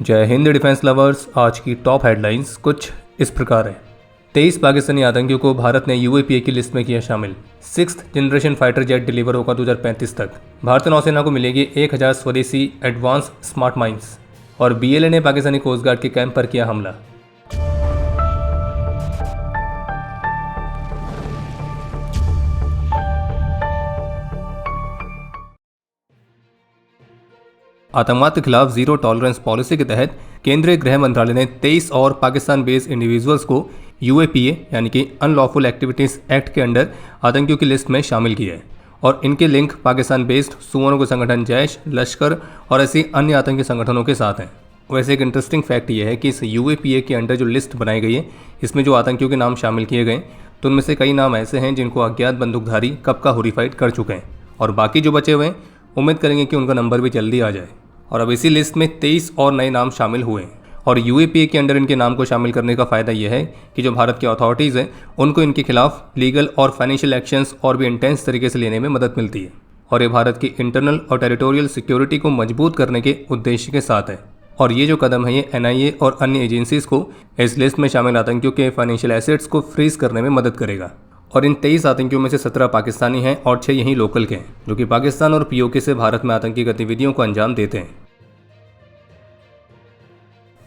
जय Hind defence lovers. आज की टॉप हेडलाइंस कुछ इस प्रकार है। 23 पाकिस्तानी आतंकियों को भारत ने यूएपीए की लिस्ट में किया शामिल। 6th generation fighter jet deliver होगा 2035 तक। भारतीय नौसेना को मिलेगी 1000 स्वदेशी एडवांस स्मार्ट माइंस। और बीएलए ने पाकिस्तानी कोस्ट गार्ड के कैंप पर किया हमला। आतंकवाद के खिलाफ जीरो टॉलरेंस पॉलिसी के तहत केंद्रीय गृह मंत्रालय ने 23 और पाकिस्तान बेस्ड इंडिविजुअल्स को यूएपीए यानी कि अनलॉफुल एक्टिविटीज एक्ट के अंडर आतंकियों की लिस्ट में शामिल किया है। और इनके लिंक पाकिस्तान बेस्ड सुअरों के संगठन जैश, लश्कर और ऐसी अन्य आतंकी संगठनों के साथ हैं। वैसे एक इंटरेस्टिंग फैक्ट ये है कि इस यूएपीए के अंडर जो लिस्ट बनाई गई है, इसमें जो आतंकियों के नाम शामिल किए गए तो उनमें से कई नाम ऐसे हैं जिनको अज्ञात बंदूकधारी कब का हॉरिफाइड कर चुके हैं, और बाकी जो बचे हुए हैं उम्मीद करेंगे कि उनका नंबर भी जल्दी आ जाए। और अब इसी लिस्ट में 23 और नए नाम शामिल हुए हैं। और यूएपीए के अंडर इनके नाम को शामिल करने का फ़ायदा यह है कि जो भारत की अथॉरिटीज़ हैं उनको इनके खिलाफ लीगल और फाइनेंशियल एक्शंस और भी इंटेंस तरीके से लेने में मदद मिलती है। और ये भारत की इंटरनल और टेरिटोरियल सिक्योरिटी को मजबूत करने के उद्देश्य के साथ है। और ये जो कदम है ये एनआईए और अन्य एजेंसीज़ को इस लिस्ट में शामिल आतंकियों के फाइनेंशियल एसेट्स को फ्रीज करने में मदद करेगा। और इन 23 आतंकियों में से 17 पाकिस्तानी हैं और 6 यहीं लोकल के हैं, जो कि पाकिस्तान और पीओके से भारत में आतंकी गतिविधियों को अंजाम देते हैं।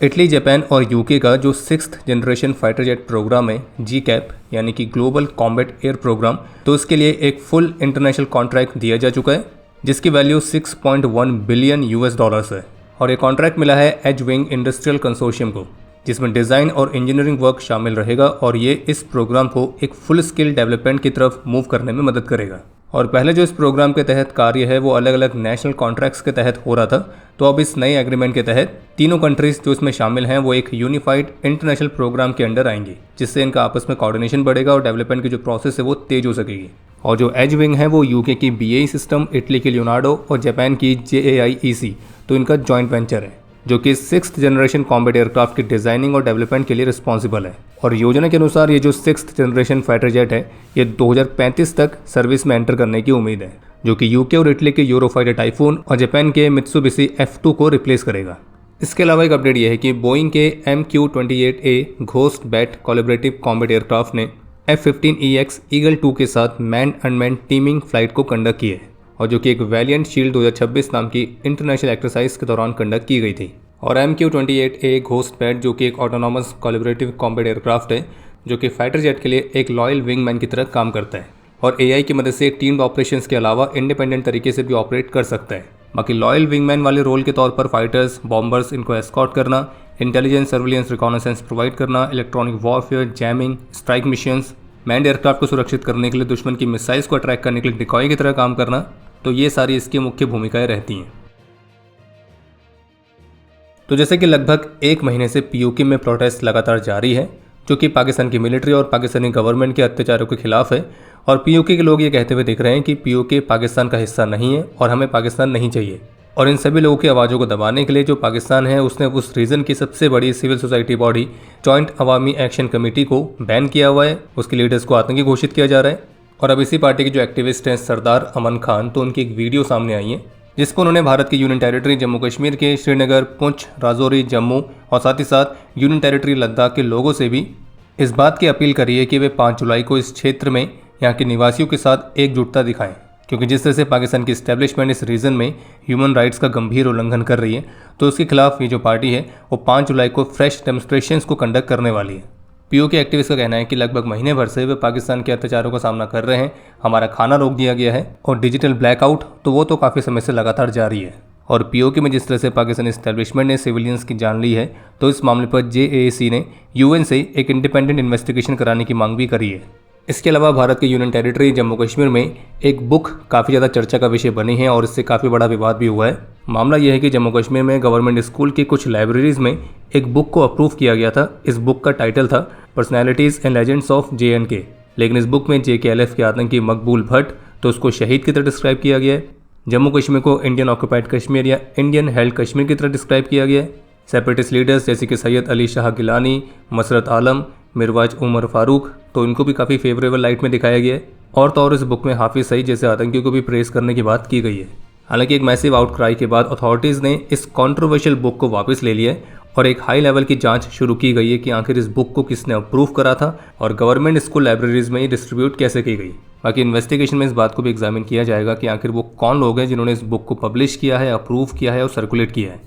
इटली, जापान और यूके का जो 6th generation fighter jet programme है GCAP यानी कि ग्लोबल कॉम्बैट एयर प्रोग्राम, तो इसके लिए एक फुल इंटरनेशनल कॉन्ट्रैक्ट दिया जा चुका है जिसकी वैल्यू $6.1 बिलियन है। और ये कॉन्ट्रैक्ट मिला है एज विंग इंडस्ट्रियल कंसोर्शियम को, जिसमें डिज़ाइन और इंजीनियरिंग वर्क शामिल रहेगा। और ये इस प्रोग्राम को एक फुल स्किल डेवलपमेंट की तरफ मूव करने में मदद करेगा। और पहले जो इस प्रोग्राम के तहत कार्य है वो अलग अलग नेशनल कॉन्ट्रैक्ट्स के तहत हो रहा था, तो अब इस नए एग्रीमेंट के तहत तीनों कंट्रीज जो इसमें शामिल हैं वो एक यूनिफाइड इंटरनेशनल प्रोग्राम के अंडर आएंगी, जिससे इनका आपस में कोऑर्डिनेशन बढ़ेगा और डेवलपमेंट की जो प्रोसेस है वो तेज हो सकेगी। और जो एज विंग है वो यूके की BAE सिस्टम, इटली की लियोनार्डो और जापान की JAIEC, तो इनका जॉइंट वेंचर है जो कि 6th जनरेशन कॉम्बैट एयरक्राफ्ट की डिज़ाइनिंग और डेवलपमेंट के लिए रिस्पॉन्सिबल है। और योजना के अनुसार ये जो 6th जनरेशन फाइटर जेट है ये 2035 तक सर्विस में एंटर करने की उम्मीद है, जो कि यूके और इटली के यूरोफाइटर टाइफून और जापान के मित्सुबिशी F2 को रिप्लेस करेगा। इसके अलावा एक अपडेट यह है कि बोइंग के MQ-28A ghost bat collaborative combat aircraft ने F-15EX ईगल 2 के साथ मैन अनमैन टीमिंग फ्लाइट को कंडक्ट की है, और जो कि एक वैलिएंट शील्ड 2026 नाम की इंटरनेशनल एक्सरसाइज के दौरान कंडक्ट की गई थी। और MQ-28A घोस्ट बैट जो कि एक ऑटोनॉमस कोलैबोरेटिव कॉम्बैट एयरक्राफ्ट है जो कि फाइटर जेट के लिए एक लॉयल विंगमैन की तरह काम करता है और AI की मदद से टीम ऑपरेशंस के अलावा इंडिपेंडेंट तरीके से भी ऑपरेट कर सकता है। बाकी लॉयल विंगमैन वाले रोल के तौर पर फाइटर्स, बॉम्बर्स इनको एस्कॉर्ट करना, इंटेलिजेंस, सर्विलियंस, रिकॉनेसेंस प्रोवाइड करना, electronic warfare, jamming, strike missions, manned aircraft को सुरक्षित करने के लिए दुश्मन की मिसाइल्स को अट्रैक्ट करने के लिए डिकॉय की तरह काम करना, तो ये सारी इसकी मुख्य भूमिकाएं रहती हैं। तो जैसे कि लगभग 1 महीने से पीओके में प्रोटेस्ट लगातार जारी है, जो कि पाकिस्तान की मिलिट्री और पाकिस्तानी गवर्नमेंट के अत्याचारों के खिलाफ है। और पीओके के लोग ये कहते हुए दिख रहे हैं कि पीओके पाकिस्तान का हिस्सा नहीं है और हमें पाकिस्तान नहीं चाहिए। और इन सभी लोगों की आवाज़ों को दबाने के लिए जो पाकिस्तान है उसने उस रीजन की सबसे बड़ी सिविल सोसाइटी बॉडी जॉइंट अवामी एक्शन कमेटी को बैन किया हुआ है, उसके लीडर्स को आतंकी घोषित किया जा रहा है। और अब इसी पार्टी के जो एक्टिविस्ट हैं सरदार अमन खान, तो उनकी एक वीडियो सामने आई है जिसको उन्होंने भारत की यूनियन टेरिटरी जम्मू कश्मीर के श्रीनगर, पुंछ, राजौरी, जम्मू और साथ ही साथ यूनियन टेरिटरी लद्दाख के लोगों से भी इस बात की अपील करी है कि वे 5 जुलाई को इस क्षेत्र में यहाँ के निवासियों के साथ एकजुटता दिखाएं, क्योंकि जिस तरह से पाकिस्तान की इस्टेब्लिशमेंट इस रीजन में ह्यूमन राइट्स का गंभीर उल्लंघन कर रही है, तो उसके खिलाफ ये जो पार्टी है वो 5 जुलाई को फ्रेश डेमोन्स्ट्रेशंस को कंडक्ट करने वाली है। पीओके एक्टिविस्ट का कहना है कि लगभग महीने भर से वे पाकिस्तान के अत्याचारों का सामना कर रहे हैं, हमारा खाना रोक दिया गया है और डिजिटल ब्लैकआउट तो वो तो काफ़ी समय से लगातार जारी है। और पीओके में जिस तरह से पाकिस्तान इस्टेब्लिशमेंट ने सिविलियंस की जान ली है, तो इस मामले पर JAC ने UN से एक इंडिपेंडेंट इन्वेस्टिगेशन कराने की मांग भी करी है। इसके अलावा भारत के यूनियन टेरिटरी जम्मू कश्मीर में एक बुक काफ़ी ज़्यादा चर्चा का विषय बनी है और इससे काफ़ी बड़ा विवाद भी हुआ है। मामला यह है कि जम्मू कश्मीर में गवर्नमेंट स्कूल की कुछ लाइब्रेरीज में एक बुक को अप्रूव किया गया था। इस बुक का टाइटल था personalities and legends of JNK, लेकिन इस बुक में JKLF के आतंकी मकबूल भट्ट तो उसको शहीद की तरह डिस्क्राइब किया गया है। जम्मू कश्मीर को इंडियन ऑक्यूपाइड कश्मीर या इंडियन हेल्ड कश्मीर की तरह डिस्क्राइब किया गया है। सेपरेटिस्ट लीडर्स जैसे कि सैयद अली शाह गिलानी, मसरत आलम, मिरवाज उमर फारूक, तो इनको भी काफ़ी फेवरेबल लाइट में दिखाया गया है। और तो और इस बुक में हाफिज सईद जैसे आतंकियों को भी प्रेस करने की बात की गई है। हालांकि एक मैसिव आउटक्राई के बाद अथॉरिटीज़ ने इस कंट्रोवर्शियल बुक को वापस ले लिया है और एक हाई लेवल की जांच शुरू की गई है कि आखिर इस बुक को किसने अप्रूव करा था और गवर्नमेंट स्कूल लाइब्रेरीज में ये डिस्ट्रीब्यूट कैसे की गई। बाकी इन्वेस्टिगेशन में इस बात को भी एग्जामिन किया जाएगा कि आखिर वो कौन लोग हैं जिन्होंने इस बुक को पब्लिश किया है, अप्रूव किया है और सर्कुलेट किया है।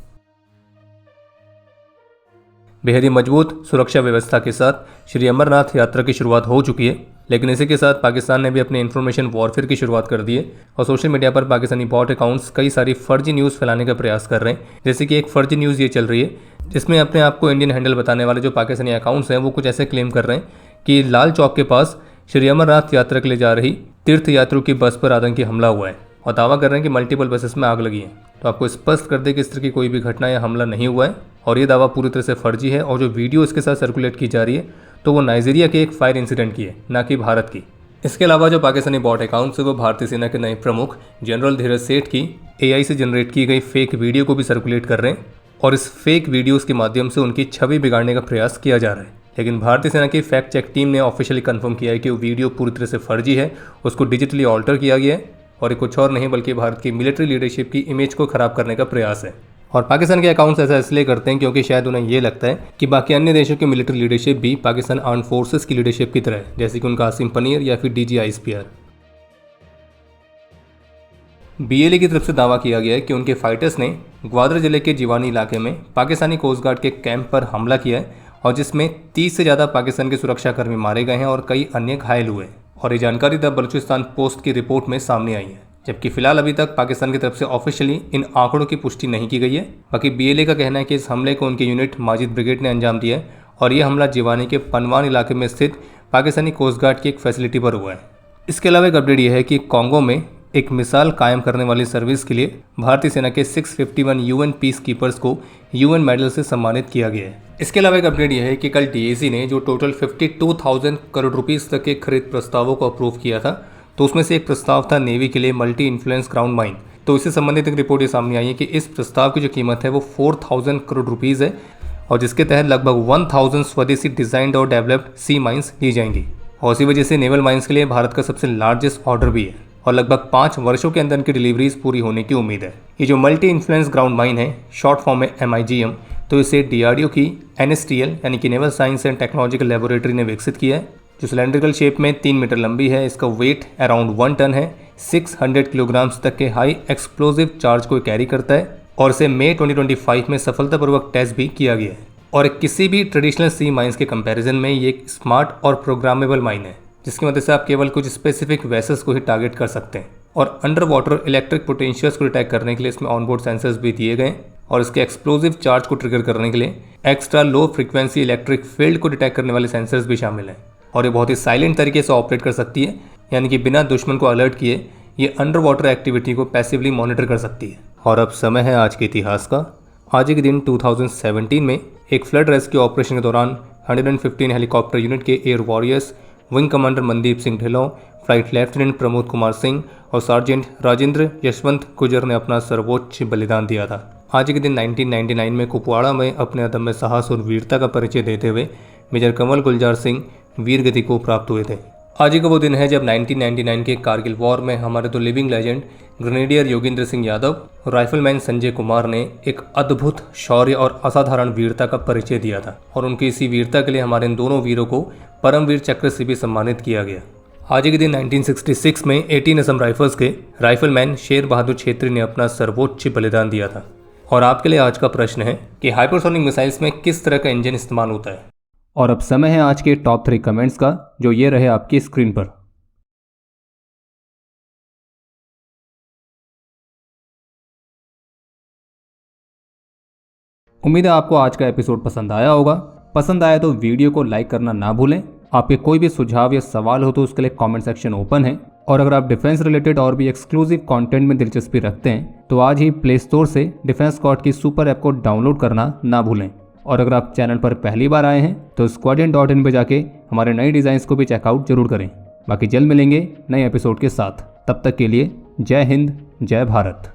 बेहद ही मजबूत सुरक्षा व्यवस्था के साथ श्री अमरनाथ यात्रा की शुरुआत हो चुकी है, लेकिन इसी के साथ पाकिस्तान ने भी अपने इन्फॉर्मेशन वॉरफेयर की शुरुआत कर दी है और सोशल मीडिया पर पाकिस्तानी बॉट अकाउंट्स कई सारी फर्जी न्यूज़ फैलाने का प्रयास कर रहे हैं। जैसे कि एक फर्जी न्यूज़ ये चल रही है जिसमें अपने आप को इंडियन हैंडल बताने वाले जो पाकिस्तानी अकाउंट्स हैं वो कुछ ऐसे क्लेम कर रहे हैं कि लाल चौक के पास श्री अमरनाथ यात्रा के लिए जा रही तीर्थ यात्रियों की बस पर आतंकी हमला हुआ है और दावा कर रहे हैं कि मल्टीपल बसेस में आग लगी है। तो आपको स्पष्ट कर दे कि इस तरह की कोई भी घटना या हमला नहीं हुआ है और ये दावा पूरी तरह से फर्जी है। और जो वीडियो इसके साथ सर्कुलेट की जा रही है तो वो नाइजीरिया के एक फायर इंसिडेंट की है, ना कि भारत की। इसके अलावा जो पाकिस्तानी बॉट अकाउंट्स है वो भारतीय सेना के नए प्रमुख जनरल धीरज सेठ की AI से जनरेट की गई फेक वीडियो को भी सर्कुलेट कर रहे हैं और इस फेक वीडियोस के माध्यम से उनकी छवि बिगाड़ने का प्रयास किया जा रहा है। लेकिन भारतीय सेना की फैक्ट चेक टीम ने ऑफिशियली कंफर्म किया है कि वो वीडियो पूरी तरह से फर्जी है, उसको डिजिटली ऑल्टर किया गया है और ये कुछ और नहीं बल्कि भारत की मिलिट्री लीडरशिप की इमेज को खराब करने का प्रयास है। और पाकिस्तान के अकाउंट्स ऐसा इसलिए करते हैं क्योंकि शायद उन्हें ये लगता है कि बाकी अन्य देशों की मिलिट्री लीडरशिप भी पाकिस्तान आर्म्ड फोर्सेस की लीडरशिप की तरह है, जैसे कि उनका आसिम पनीर या फिर DG ISPR। BLA की तरफ से दावा किया गया है कि उनके फाइटर्स ने ग्वादर जिले के जीवानी इलाके में पाकिस्तानी कोस्ट गार्ड के कैंप पर हमला किया है और जिसमें 30 से ज़्यादा पाकिस्तान के सुरक्षाकर्मी मारे गए हैं और कई अन्य घायल हुए। और ये जानकारी द बलूचिस्तान पोस्ट की रिपोर्ट में सामने आई है, जबकि फिलहाल अभी तक पाकिस्तान की तरफ से ऑफिशियली इन आंकड़ों की पुष्टि नहीं की गई है। बाकी BLA का कहना है कि इस हमले को उनकी यूनिट माजिद ब्रिगेड ने अंजाम दिया है और यह हमला जीवानी के पनवान इलाके में स्थित पाकिस्तानी कोस्ट गार्ड की एक फैसिलिटी पर हुआ है। इसके अलावा एक अपडेट यह है कि कॉन्गो में एक मिसाल कायम करने वाली सर्विस के लिए भारतीय सेना के 651 UN पीस कीपर्स को UN मेडल से सम्मानित किया गया है। इसके अलावा एक अपडेट यह है कि कल DAC ने जो टोटल 52,000 करोड़ रुपीस तक के खरीद प्रस्तावों को अप्रूव किया था, तो उसमें से एक प्रस्ताव था नेवी के लिए मल्टी इन्फ्लुएंस ग्राउंड माइन। तो इससे संबंधित एक रिपोर्ट ये सामने आई है कि इस प्रस्ताव की जो कीमत है वो 4,000 करोड़ रुपीज़ है और जिसके तहत लगभग 1,000 स्वदेशी डिजाइंड और डेवलप्ड सी माइंस ली जाएंगी। और इसी वजह से नेवल माइंस के लिए भारत का सबसे लार्जेस्ट ऑर्डर भी है और लगभग 5 वर्षों के अंदर इनकी डिलीवरीज पूरी होने की उम्मीद है। ये जो मल्टी इन्फ्लुएंस ग्राउंड माइन है, शॉर्ट फॉर्म में MIGM, तो इसे DRDO की NSTL यानी कि naval science and technological laboratory ने विकसित किया है, जो सिलेंड्रिकल शेप में 3 मीटर लंबी है। इसका वेट अराउंड 1 टन है, 600 किलोग्राम्स तक के हाई एक्सप्लोजिव चार्ज को कैरी करता है और इसे मई 2025 में सफलतापूर्वक टेस्ट भी किया गया है। और किसी भी ट्रेडिशनल सी माइंस के कंपैरिजन में ये एक स्मार्ट और प्रोग्रामेबल माइन है, जिसकी मदद से आप केवल कुछ स्पेसिफिक वेसल्स को ही टारगेट कर सकते हैं। और अंडर वाटर इलेक्ट्रिक पोटेंशियल्स को डिटेक्ट करने के लिए इसमें ऑनबोर्ड सेंसर्स भी दिए गए और इसके एक्सप्लोजिव चार्ज को ट्रिगर करने के लिए extra low frequency electric field को डिटेक्ट करने वाले सेंसर्स भी शामिल हैं। और ये बहुत ही साइलेंट तरीके से ऑपरेट कर सकती है, यानी कि बिना दुश्मन को अलर्ट किए ये अंडर वाटर एक्टिविटी को पैसिवली मॉनिटर कर सकती है। और अब समय है आज के इतिहास का। आज के दिन 2017 में एक फ्लड रेस्क्यू ऑपरेशन के दौरान 115 हेलीकॉप्टर यूनिट के air warriors wing commander Mandeep Singh Dhillon, flight lieutenant Pramod Kumar Singh और सार्जेंट राजेंद्र यशवंत गुजर ने अपना सर्वोच्च बलिदान दिया था। आज के दिन 1999 में कुपवाड़ा में अपने अदम्य साहस और वीरता का परिचय देते हुए मेजर कंवल गुलजार सिंह वीर गति को प्राप्त हुए थे। आज ही का वो दिन है जब 1999 के कारगिल वॉर में हमारे तो living legend grenadier Yogendra Singh Yadav और राइफलमैन संजय कुमार ने एक अद्भुत शौर्य और असाधारण वीरता का परिचय दिया था और उनकी इसी वीरता के लिए हमारे इन दोनों वीरों को परमवीर चक्र से भी सम्मानित किया गया। आज के दिन 1966 में 18 असम राइफल्स के राइफलमैन शेर बहादुर छेत्री ने अपना सर्वोच्च बलिदान दिया था। और आपके लिए आज का प्रश्न है कि हाइपरसोनिक मिसाइल्स में किस तरह का इंजन इस्तेमाल होता है। और अब समय है आज के टॉप 3 कमेंट्स का, जो ये रहे आपकी स्क्रीन पर। उम्मीद है आपको आज का एपिसोड पसंद आया होगा। पसंद आया तो वीडियो को लाइक करना ना भूलें। आपके कोई भी सुझाव या सवाल हो तो उसके लिए कमेंट सेक्शन ओपन है। और अगर आप डिफेंस रिलेटेड और भी एक्सक्लूसिव कंटेंट में दिलचस्पी रखते हैं तो आज ही प्ले स्टोर से डिफेंस स्क्वाड की सुपर ऐप को डाउनलोड करना ना भूलें। और अगर आप चैनल पर पहली बार आए हैं तो squadron.in पे जाके हमारे नए डिज़ाइंस को भी चेकआउट जरूर करें। बाकी जल्द मिलेंगे नए एपिसोड के साथ। तब तक के लिए जय हिंद, जय भारत।